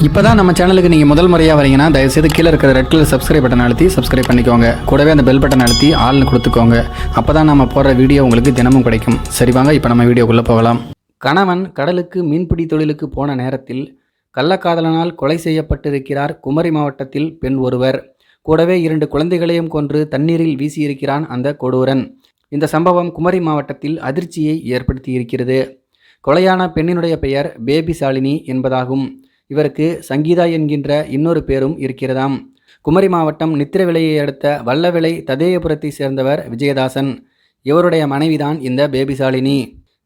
இப்போ தான் நம்ம சேனலுக்கு நீங்கள் முதல் முறையாக வரீங்கன்னா தயவுசெய்து கீழே இருக்கிற ரெட் கலர் சப்ஸ்கிரைப் பட்டன் அழுத்தி சப்ஸ்கிரைப் பண்ணிக்கோங்க. கூடவே அந்த பெல் பட்டன் அழுத்தி ஆள்னு கொடுத்துக்கோங்க. அப்போ தான் நம்ம போடுற வீடியோ உங்களுக்கு தினமும் கிடைக்கும். சரி வாங்க இப்போ நம்ம வீடியோக்குள்ளே போகலாம். கணவன் கடலுக்கு மீன்பிடி தொழிலுக்கு போன நேரத்தில் கள்ளக்காதலனால் கொலை செய்யப்பட்டிருக்கிறார் குமரி மாவட்டத்தில் பெண் ஒருவர். கூடவே 2 குழந்தைகளையும் கொன்று தண்ணீரில் வீசியிருக்கிறான் அந்த கொடூரன். இந்த சம்பவம் குமரி மாவட்டத்தில் அதிர்ச்சியை ஏற்படுத்தியிருக்கிறது. கொலையான பெண்ணினுடைய பெயர் பேபி சாலினி என்பதாகும். இவருக்கு சங்கீதா என்கின்ற இன்னொரு பேரும் இருக்கிறதாம். குமரி மாவட்டம் நித்திரவிளையை அடுத்த வல்லவிளை ததேயபுரத்தை சேர்ந்தவர் விஜயதாசன். இவருடைய மனைவிதான் இந்த பேபி சாலினி.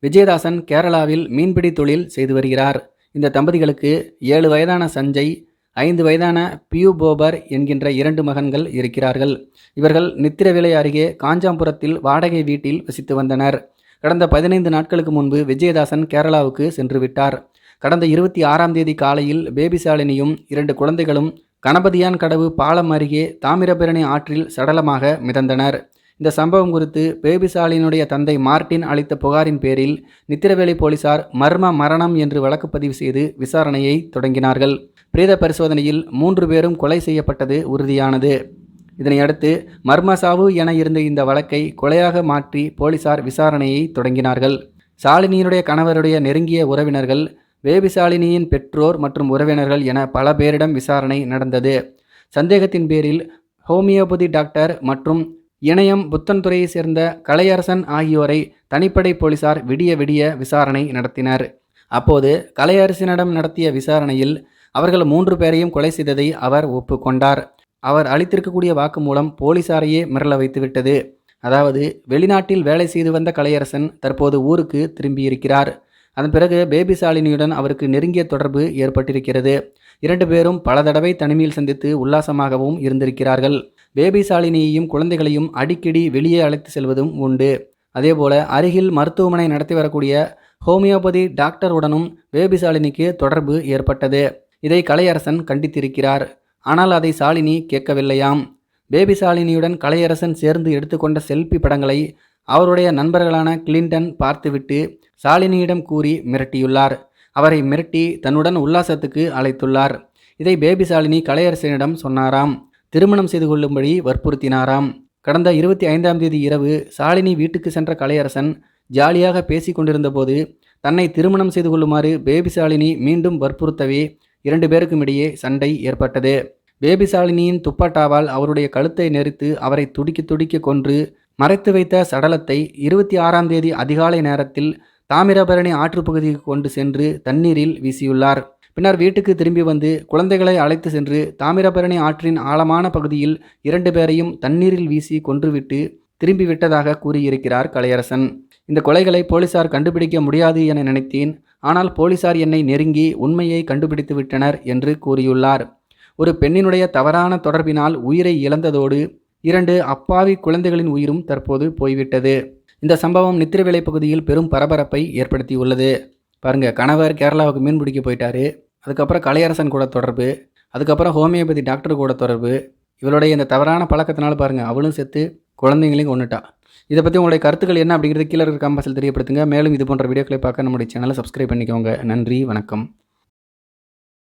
விஜயதாசன் கேரளாவில் மீன்பிடி தொழில் செய்து வருகிறார். இந்த தம்பதிகளுக்கு 7 வயதான சஞ்சய், 5 வயதான பியூ போபர் என்கின்ற 2 மகன்கள் இருக்கிறார்கள். இவர்கள் நித்திரவிளை அருகே காஞ்சாம்புரத்தில் வாடகை வீட்டில் வசித்து வந்தனர். கடந்த 15 நாட்களுக்கு முன்பு விஜயதாசன் கேரளாவுக்கு சென்று விட்டார். கடந்த 26ஆம் தேதி காலையில் பேபி சாலினியும் 2 குழந்தைகளும் கணபதியான் கடவு பாலம் அருகே தாமிரபரணி ஆற்றில் சடலமாக மிதந்தனர். இந்த சம்பவம் குறித்து பேபி சாலினுடைய தந்தை மார்ட்டின் அளித்த புகாரின் பேரில் நித்திரவேலி போலீசார் மர்ம மரணம் என்று வழக்கு பதிவு செய்து விசாரணையை தொடங்கினார்கள். பிரேத பரிசோதனையில் 3 பேரும் கொலை செய்யப்பட்டது உறுதியானது. இதனையடுத்து மர்ம சாவு என இருந்த இந்த வழக்கை கொலையாக மாற்றி போலீசார் விசாரணையை தொடங்கினார்கள். சாலினியினுடைய கணவருடைய நெருங்கிய உறவினர்கள், பேபி சாலினியின் பெற்றோர் மற்றும் உறவினர்கள் என பல பேரிடம் விசாரணை நடந்தது. சந்தேகத்தின் பேரில் ஹோமியோபதி டாக்டர் மற்றும் இணையம் புத்தன்துறையை சேர்ந்த கலையரசன் ஆகியோரை தனிப்படை போலீசார் விடிய விசாரணை நடத்தினர். அப்போது கலையரசனிடம் நடத்திய விசாரணையில் அவர்கள் 3 பேரையும் கொலை செய்ததை அவர் ஒப்புக்கொண்டார். அவர் அளித்திருக்கக்கூடிய வாக்குமூலம் போலீசாரையே மிரள வைத்துவிட்டது. அதாவது, வெளிநாட்டில் வேலை செய்து வந்த கலையரசன் தற்போது ஊருக்கு திரும்பியிருக்கிறார். அதன் பிறகு பேபி சாலினியுடன் அவருக்கு நெருங்கிய தொடர்பு ஏற்பட்டிருக்கிறது. 2 பேரும் பல தடவை தனிமையில் சந்தித்து உல்லாசமாகவும் இருந்திருக்கிறார்கள். பேபி சாலினியையும் குழந்தைகளையும் அடிக்கடி வெளியே அழைத்து செல்வதும் உண்டு. அதேபோல அருகில் மருத்துவமனை நடத்தி வரக்கூடிய ஹோமியோபதி டாக்டருடனும் பேபி சாலினிக்கு தொடர்பு ஏற்பட்டது. இதை கலையரசன் கண்டித்திருக்கிறார். ஆனால் அதை சாலினி கேட்கவில்லையாம். பேபி சாலினியுடன் கலையரசன் சேர்ந்து எடுத்துக்கொண்ட செல்ஃபி படங்களை அவருடைய நண்பர்களான கிளின்டன் பார்த்துவிட்டு சாலினியிடம் கூறி மிரட்டியுள்ளார். அவரை மிரட்டி தன்னுடன் உல்லாசத்துக்கு அழைத்துள்ளார். இதை பேபி சாலினி கலையரசனிடம் சொன்னாராம். திருமணம் செய்து கொள்ளும்படி வற்புறுத்தினாராம். கடந்த 25ஆம் தேதி இரவு சாலினி வீட்டுக்கு சென்ற கலையரசன் ஜாலியாக பேசி கொண்டிருந்த போது தன்னை திருமணம் செய்து கொள்ளுமாறு பேபி சாலினி மீண்டும் வற்புறுத்தவே 2 பேருக்கும் இடையே சண்டை ஏற்பட்டது. பேபி சாலினியின் துப்பட்டாவால் அவருடைய கழுத்தை நெரித்து அவரை துடிக்க கொன்று மறைத்து வைத்த சடலத்தை 26ஆம் தேதி அதிகாலை நேரத்தில் தாமிரபரணி ஆற்று பகுதிக்கு கொண்டு சென்று தண்ணீரில் வீசியுள்ளார். பின்னர் வீட்டுக்கு திரும்பி வந்து குழந்தைகளை அழைத்து சென்று தாமிரபரணி ஆற்றின் ஆழமான பகுதியில் 2 பேரையும் தண்ணீரில் வீசி கொன்றுவிட்டு திரும்பி விட்டதாக கூறியிருக்கிறார் கலையரசன். இந்த கொலைகளை போலீசார் கண்டுபிடிக்க முடியாது என நினைத்தேன். ஆனால் போலீசார் என்னை நெருங்கி உண்மையை கண்டுபிடித்து விட்டனர் என்று கூறியுள்ளார். ஒரு பெண்ணினுடைய தவறான தொடர்பினால் உயிரை இழந்ததோடு 2 அப்பாவி குழந்தைகளின் உயிரும் தற்போது போய்விட்டது. இந்த சம்பவம் நித்திரவிளை பகுதியில் பெரும் பரபரப்பை ஏற்படுத்தியுள்ளது. பாருங்க, கணவர் கேரளாவுக்கு மீன் பிடிக்க போயிட்டாரு. அதுக்கப்புறம் கலையரசன் கூட தொடர்பு, அதுக்கப்புறம் ஹோமியோபதி டாக்டர் கூட தொடர்பு. இவளுடைய இந்த தவறான பழக்கத்தினால பாருங்க அவளும் செத்து குழந்தைங்களையும் கொண்டுட்டா. இதை பற்றி உங்களுடைய கருத்துக்கள் என்ன அப்படிங்கிறது கீழே இருக்க கமெண்ட்ஸில் தெரியப்படுத்துங்க. மேலும் இது போன்ற வீடியோக்களை பார்க்க நம்முடைய சேனலை சப்ஸ்கிரைப் பண்ணிக்கோங்க. நன்றி, வணக்கம்.